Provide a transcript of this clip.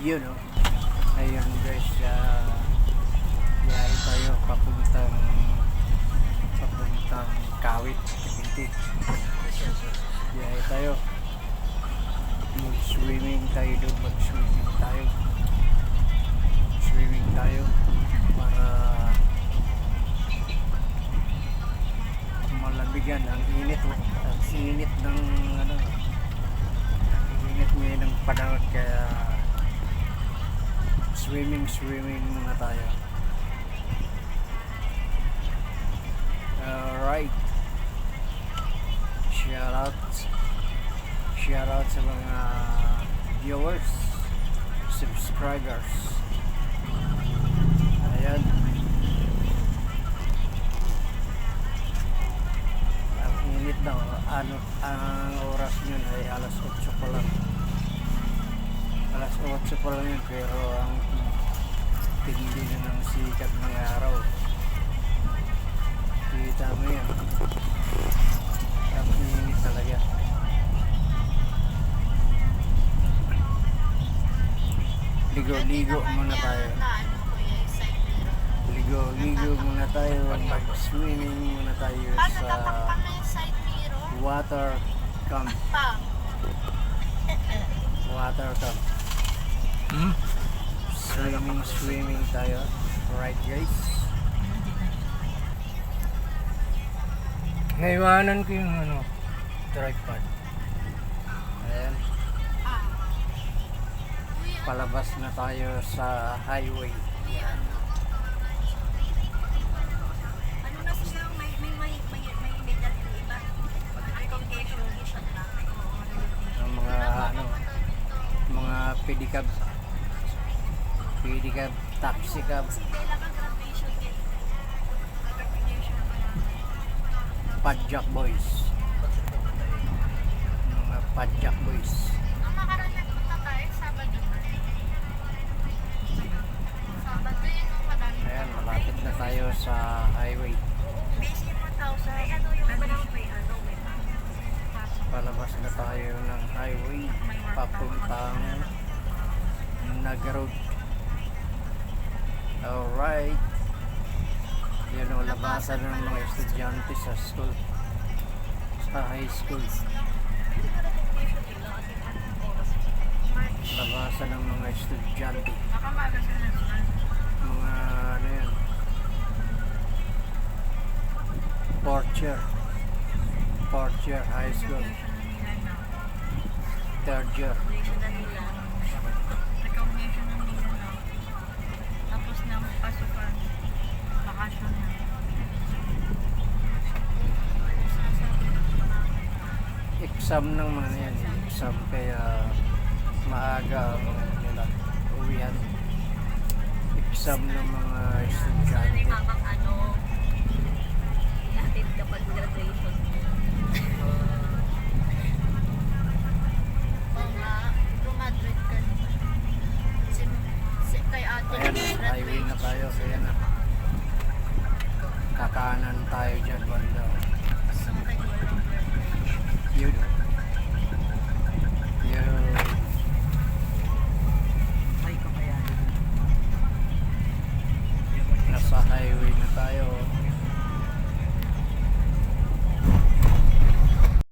Yun know, ayun guys, biyahe tayo papuntang Kawit, Cavite. Biyahe tayo, mag-swimming tayo doon, swimming tayo para malamigan ang init ng init ngayon ng panahon, kaya swimming muna tayo. Alright, shout out sa mga viewers, subscribers. Ayan, ang init na, ang oras yun ay alas 8 pa lang. Alas 8 pa lang yun, pero ang tindi na ng sikat ng araw. Kita mo yan, ang init talaga. Ligo muna tayo. Ligo muna tayo, mag-swimming muna tayo sa water camp. Swimming tayo. Right guys, naiwanan ko yung tripod. Ayan, palabas na tayo sa highway. Ayan. Ang mga pedicab, taxi cab, Padjak boys, mga Padjak boys. Ang makaranan punta tayo Sabado yun ang madami. Ayan, malapit na tayo sa highway. Basic 1,000. Ano yung iba lang may Palabas na tayo ng highway papuntang Naga Road. Alright, yun o, labasan ng mga estudyante sa school, sa high school. Labasan ng mga estudyante, mga yan, Porcher High School, third year. Tapos na pasukan, bakasyon na. Exam ng mga yan, exam, kaya maaga ang nila uwihan. Exam ng mga estudyante. Mamang natin kapag graduation.